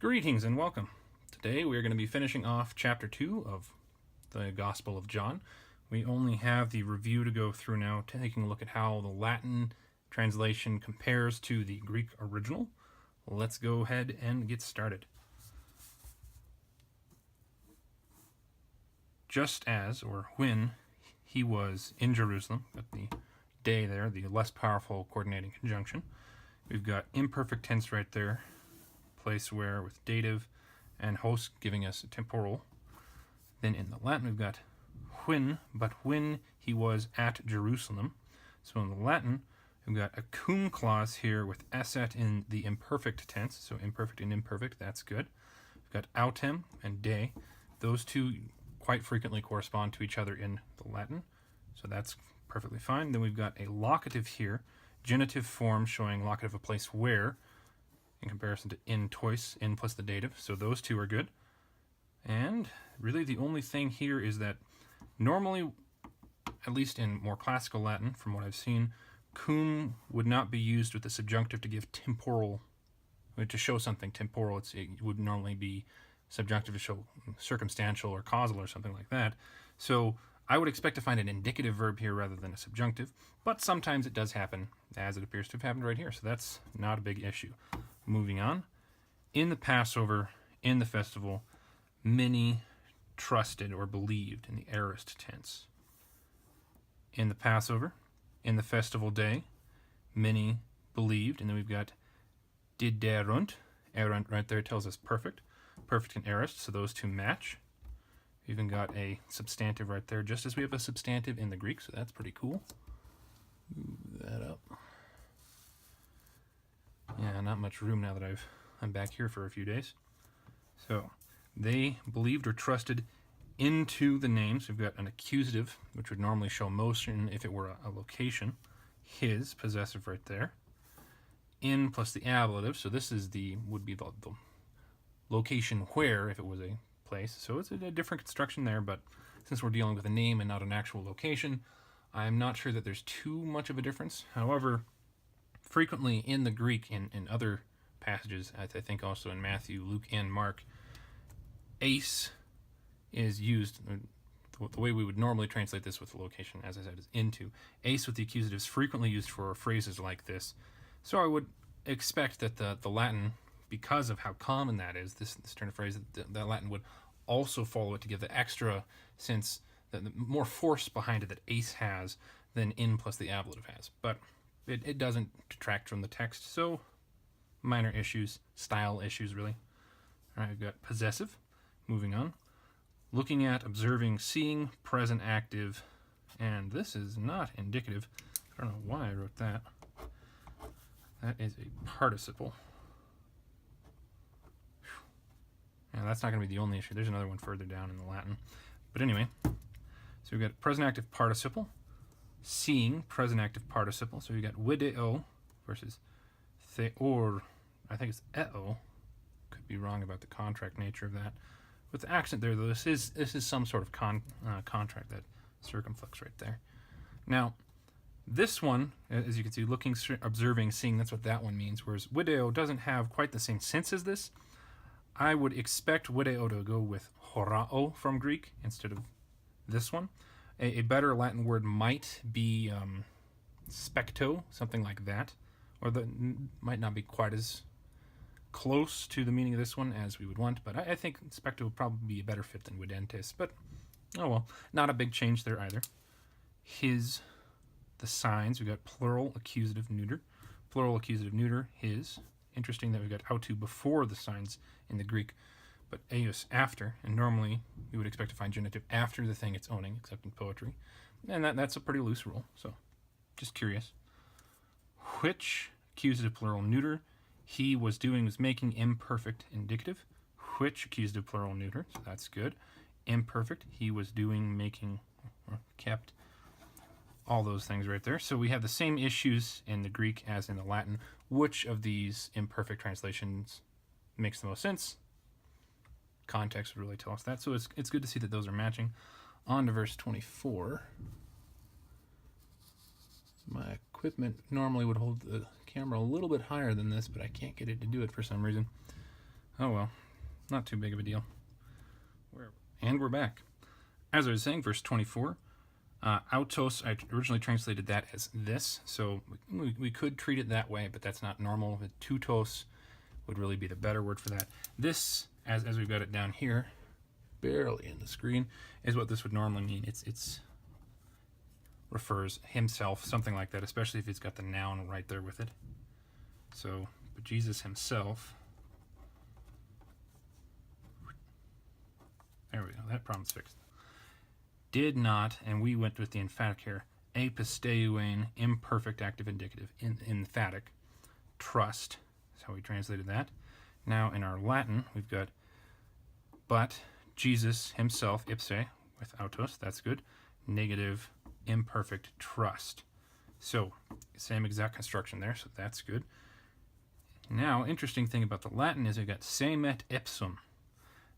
Greetings and welcome. Today we are going to be finishing off chapter 2 of the Gospel of John. We only have the review to go through now, taking a look at how the Latin translation compares to the Greek original. Let's go ahead and get started. Just as, or when, he was in Jerusalem, at the day there, the less powerful coordinating conjunction, we've got imperfect tense right there, place where with dative and host giving us a temporal. Then in the Latin we've got when, but when he was at Jerusalem. So in the Latin we've got a cum clause here with esset in the imperfect tense, so imperfect and imperfect, that's good. We've got autem and de. Those two quite frequently correspond to each other in the Latin, so that's perfectly fine. Then we've got a locative here, genitive form showing locative a place where, in comparison to in tois, in plus the dative, so those two are good. And really the only thing here is that normally, at least in more classical Latin, from what I've seen, cum would not be used with the subjunctive to give temporal, to show something temporal. It would normally be subjunctive to show circumstantial or causal or something like that. So I would expect to find an indicative verb here rather than a subjunctive, but sometimes it does happen, as it appears to have happened right here, so that's not a big issue. Moving on, in the Passover, in the festival, many trusted or believed in the aorist tense. In the Passover, in the festival day, many believed, and then we've got diderunt. Erunt right there tells us perfect and aorist, so those two match. We've even got a substantive right there, just as we have a substantive in the Greek, so that's pretty cool. Move that up. Yeah, not much room now that I'm back here for a few days. So, they believed or trusted into the names. We've got an accusative, which would normally show motion if it were a location. His, possessive right there. In plus the ablative, so this is would be the location where if it was a place. So it's a different construction there, but since we're dealing with a name and not an actual location, I'm not sure that there's too much of a difference. However, frequently in the Greek, in other passages, I think also in Matthew, Luke, and Mark, eis is used. The way we would normally translate this with the location, as I said, is into. Eis with the accusative is frequently used for phrases like this. So I would expect that the Latin, because of how common that is, this turn of phrase, the Latin would also follow it to give the extra sense, the more force behind it that eis has than in plus the ablative has. But it doesn't detract from the text, so minor issues, style issues really. All right, we've got possessive. Moving on. Looking at, observing, seeing, present active, and this is not indicative. I don't know why I wrote that. That is a participle. And that's not going to be the only issue. There's another one further down in the Latin. But anyway, so we've got present active participle. Seeing, present active participle. So we got video versus theor. I think it's eo. Could be wrong about the contract nature of that. With the accent there, though, this is some sort of contract that circumflex right there. Now, this one, as you can see, looking, observing, seeing, that's what that one means. Whereas video doesn't have quite the same sense as this. I would expect video to go with horao from Greek instead of this one. A better Latin word might be specto, something like that, or that might not be quite as close to the meaning of this one as we would want, but I think specto would probably be a better fit than videntes, but oh well, not a big change there either. His, the signs, we've got plural accusative neuter, his. Interesting that we've got autu before the signs in the Greek, but eius after, and normally we would expect to find genitive after the thing it's owning, except in poetry. And that's a pretty loose rule, so just curious. Which, accusative plural neuter, he was doing, was making, imperfect indicative. Which, accusative plural neuter, so that's good. Imperfect, he was doing, making, or kept. All those things right there. So we have the same issues in the Greek as in the Latin. Which of these imperfect translations makes the most sense? Context would really tell us that. So it's good to see that those are matching. On to verse 24. My equipment normally would hold the camera a little bit higher than this, but I can't get it to do it for some reason. Oh well, not too big of a deal. And we're back. As I was saying, verse 24, autos, I originally translated that as this, so we could treat it that way, but that's not normal. Tutos would really be the better word for that. This, as we've got it down here, barely in the screen, is what this would normally mean. It's refers himself, something like that, especially if it's got the noun right there with it. So, but Jesus himself, there we go, that problem's fixed. Did not, and we went with the emphatic here, episteuein, imperfect active indicative, emphatic, trust. That's how we translated that. Now in our Latin, we've got, but Jesus himself, ipse, with autos, that's good, negative, imperfect, trust. So, same exact construction there, so that's good. Now, interesting thing about the Latin is we've got semet ipsum.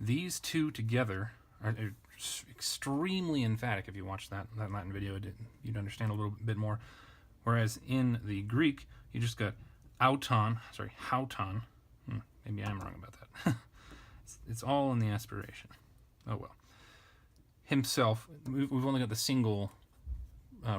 These two together are extremely emphatic. If you watch that Latin video, you'd understand a little bit more. Whereas in the Greek, you just got hauton. Maybe I'm wrong about that. It's all in the aspiration. Oh well. Himself, we've only got the single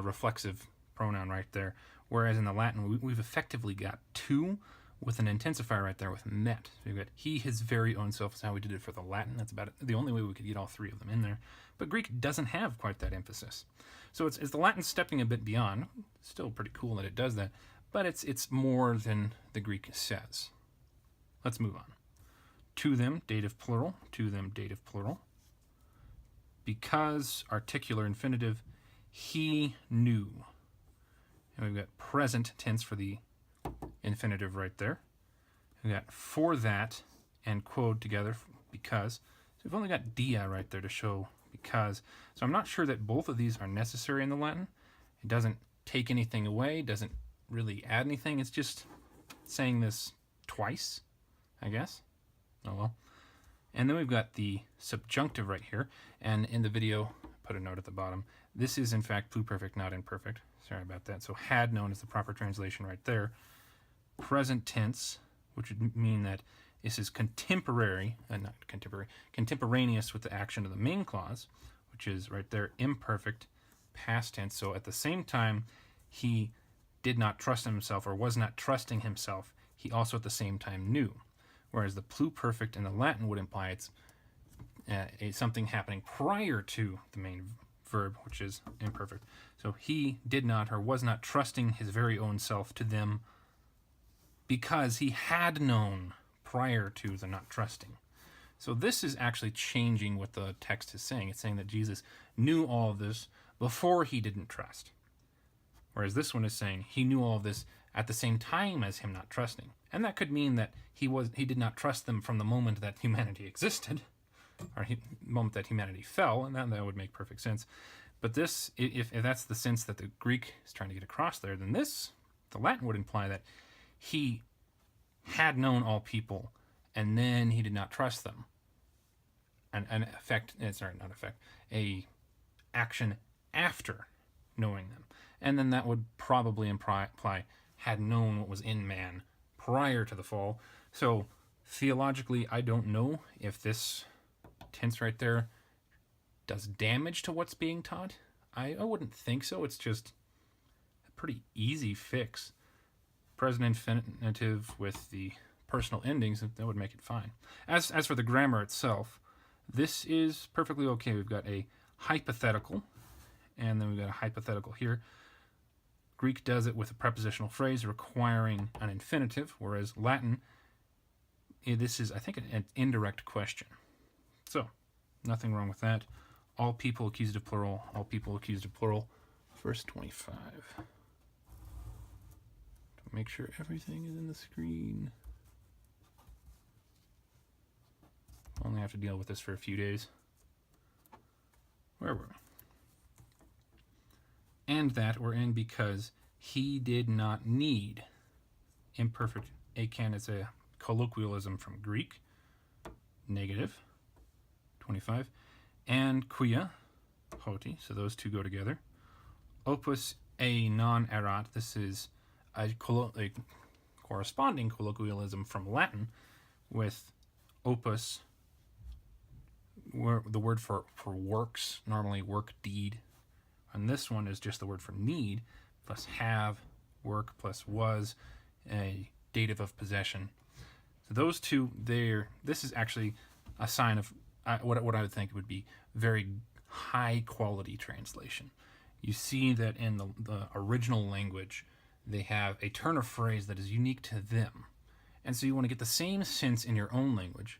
reflexive pronoun right there. Whereas in the Latin, we've effectively got two with an intensifier right there with met. So we've got he, his very own self is how we did it for the Latin. That's about it. The only way we could get all three of them in there. But Greek doesn't have quite that emphasis. So it's the Latin stepping a bit beyond. Still pretty cool that it does that. But it's more than the Greek says. Let's move on. To them, dative plural. To them, dative plural. Because, articular infinitive, he knew. And we've got present tense for the infinitive right there. We've got for that and quod together, because. So we've only got dia right there to show because. So I'm not sure that both of these are necessary in the Latin. It doesn't take anything away, doesn't really add anything. It's just saying this twice, I guess. Oh well. And then we've got the subjunctive right here. And in the video, put a note at the bottom. This is in fact pluperfect, not imperfect. Sorry about that. So had known is the proper translation right there. Present tense, which would mean that this is contemporaneous with the action of the main clause, which is right there, imperfect past tense. So at the same time, he did not trust himself or was not trusting himself, he also at the same time knew. Whereas the pluperfect in the Latin would imply it's something happening prior to the main verb, which is imperfect. So he did not or was not trusting his very own self to them because he had known prior to the not trusting. So this is actually changing what the text is saying. It's saying that Jesus knew all of this before he didn't trust. Whereas this one is saying he knew all of this at the same time as him not trusting. And that could mean that he did not trust them from the moment that humanity existed, or the moment that humanity fell, and that would make perfect sense. But this, if that's the sense that the Greek is trying to get across there, then this, the Latin would imply that he had known all people, and then he did not trust them. A action after knowing them. And then that would probably imply had known what was in man prior to the fall. So theologically, I don't know if this tense right there does damage to what's being taught. I wouldn't think so. It's just a pretty easy fix. Present infinitive with the personal endings, that would make it fine. As for the grammar itself, this is perfectly okay. We've got a hypothetical, and then we've got a hypothetical here. Greek does it with a prepositional phrase requiring an infinitive, whereas Latin, this is, I think, an indirect question. So, nothing wrong with that. All people accusative plural, all people accusative plural. Verse 25. Make sure everything is in the screen. Only have to deal with this for a few days. Where were we? And that we're in because he did not need. Imperfect akan is a colloquialism from Greek. Negative. 25. And quia, hoti, so those two go together. Opus a non erat, this is a corresponding colloquialism from Latin with opus, the word for works, normally work, deed. And this one is just the word for need, plus have, work, plus was, a dative of possession. So those two, this is actually a sign of what I would think would be very high quality translation. You see that in the original language, they have a turn of phrase that is unique to them. And so you want to get the same sense in your own language,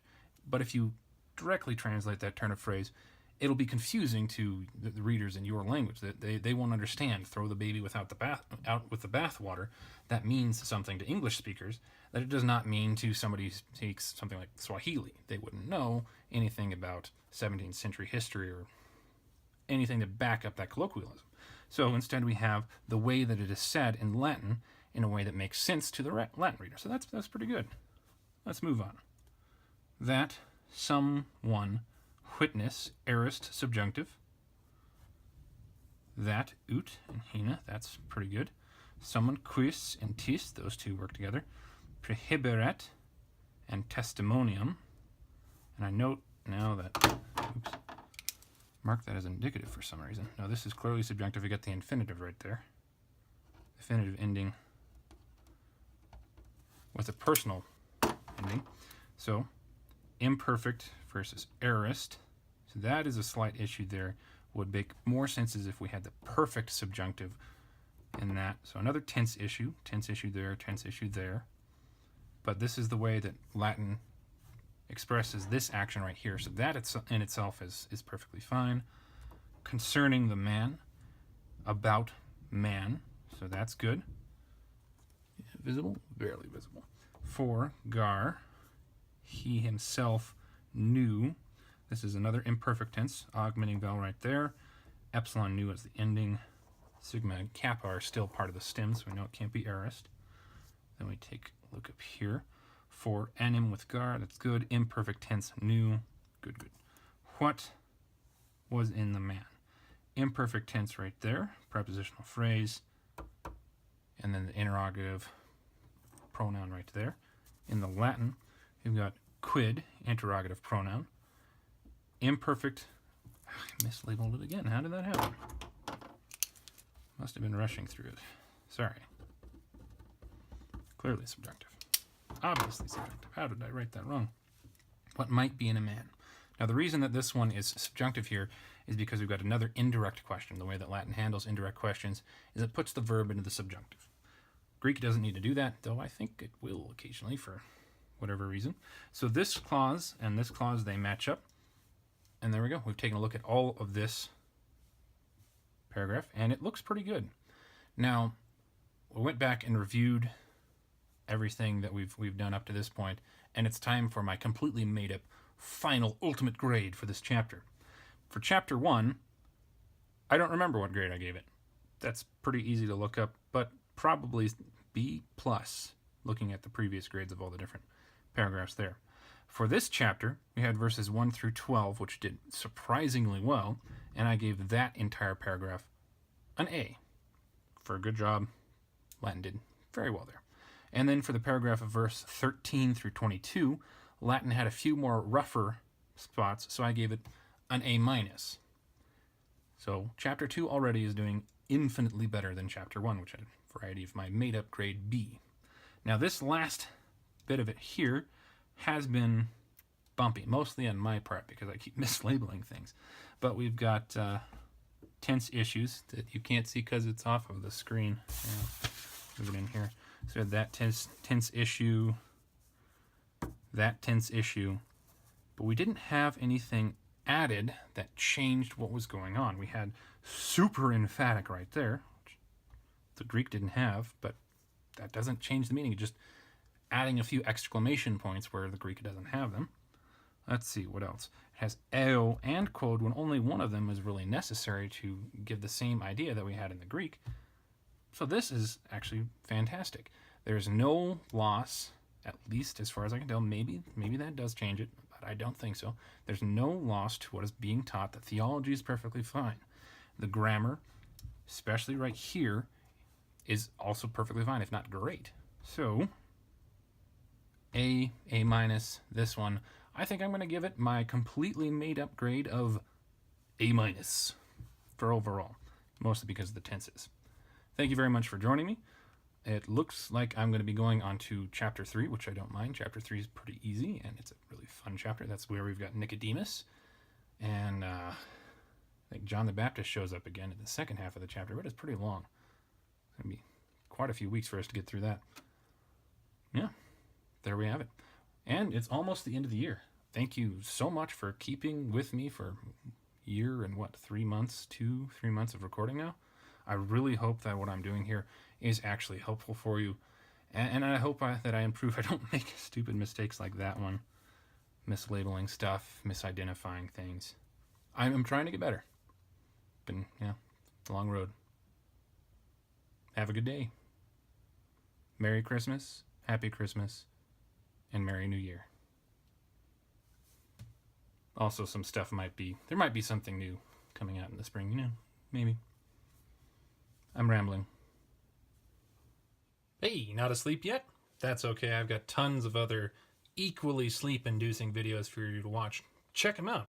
but if you directly translate that turn of phrase, it'll be confusing to the readers in your language. That they won't understand. Throw the baby out with the bathwater. That means something to English speakers that it does not mean to somebody who speaks something like Swahili. They wouldn't know anything about 17th century history or anything to back up that colloquialism. So instead we have the way that it is said in Latin in a way that makes sense to the Latin reader. So that's pretty good. Let's move on. That someone, witness, aorist, subjunctive. That, ut and hina, that's pretty good. Someone, quis and tis, those two work together. Prehiberet and testimonium. And I note now that, mark that as indicative for some reason. No, this is clearly subjunctive. We got the infinitive right there. Infinitive ending with a personal ending. So, imperfect versus aorist. So that is a slight issue there. Would make more sense as if we had the perfect subjunctive in that. So another tense issue there, tense issue there. But this is the way that Latin expresses this action right here. So that in itself is perfectly fine. Concerning the man, about man. So that's good. Visible? Barely visible. For gar, he himself knew. This is another imperfect tense, augmenting vowel right there. Epsilon knew as the ending. Sigma and kappa are still part of the stem, so we know it can't be aorist. Then we take a look up here. For anim with gar, that's good. Imperfect tense, knew. Good, good. What was in the man? Imperfect tense right there. Prepositional phrase. And then the interrogative pronoun right there. In the Latin, we've got quid, interrogative pronoun. Imperfect, I mislabeled it again. How did that happen? Must have been rushing through it. Sorry. Clearly subjunctive. Obviously subjunctive. How did I write that wrong? What might be in a man? Now the reason that this one is subjunctive here is because we've got another indirect question. The way that Latin handles indirect questions is it puts the verb into the subjunctive. Greek doesn't need to do that, though I think it will occasionally for whatever reason. So this clause and this clause, they match up. And there we go. We've taken a look at all of this paragraph, and it looks pretty good. Now, we went back and reviewed everything that we've done up to this point, and it's time for my completely made-up final ultimate grade for this chapter. For chapter 1, I don't remember what grade I gave it. That's pretty easy to look up, but probably B+, looking at the previous grades of all the different paragraphs there. For this chapter, we had verses 1 through 12, which did surprisingly well, and I gave that entire paragraph an A. For a good job, Latin did very well there. And then for the paragraph of verse 13 through 22, Latin had a few more rougher spots, so I gave it an A-. So chapter 2 already is doing infinitely better than chapter 1, which had a variety of my made-up grade B. Now this last bit of it here has been bumpy, mostly on my part because I keep mislabeling things. But we've got tense issues that you can't see because it's off of the screen. Yeah, move it in here. So we had that tense issue, that tense issue, but we didn't have anything added that changed what was going on. We had super emphatic right there, which the Greek didn't have, but that doesn't change the meaning. It just adding a few exclamation points where the Greek doesn't have them. Let's see, what else? It has eo and quod when only one of them is really necessary to give the same idea that we had in the Greek. So this is actually fantastic. There's no loss, at least as far as I can tell. Maybe that does change it, but I don't think so. There's no loss to what is being taught. The theology is perfectly fine. The grammar, especially right here, is also perfectly fine, if not great. So A-, this one, I think I'm going to give it my completely made up grade of A- for overall, mostly because of the tenses. Thank you very much for joining me. It looks like I'm going to be going on to chapter 3, which I don't mind. Chapter 3 is pretty easy, and it's a really fun chapter. That's where we've got Nicodemus, and I think John the Baptist shows up again in the second half of the chapter, but it's pretty long. It's going to be quite a few weeks for us to get through that. Yeah, there we have it. And it's almost the end of the year. Thank you so much for keeping with me for a year and 3 months, 2-3 months of recording now. I really hope that what I'm doing here is actually helpful for you. And I hope that I improve. I don't make stupid mistakes like that one. Mislabeling stuff, misidentifying things. I'm trying to get better. It's a long road. Have a good day. Merry Christmas, Happy Christmas, and Merry New Year. Also, there might be something new coming out in the spring, maybe. I'm rambling. Hey, not asleep yet? That's okay. I've got tons of other equally sleep-inducing videos for you to watch. Check them out.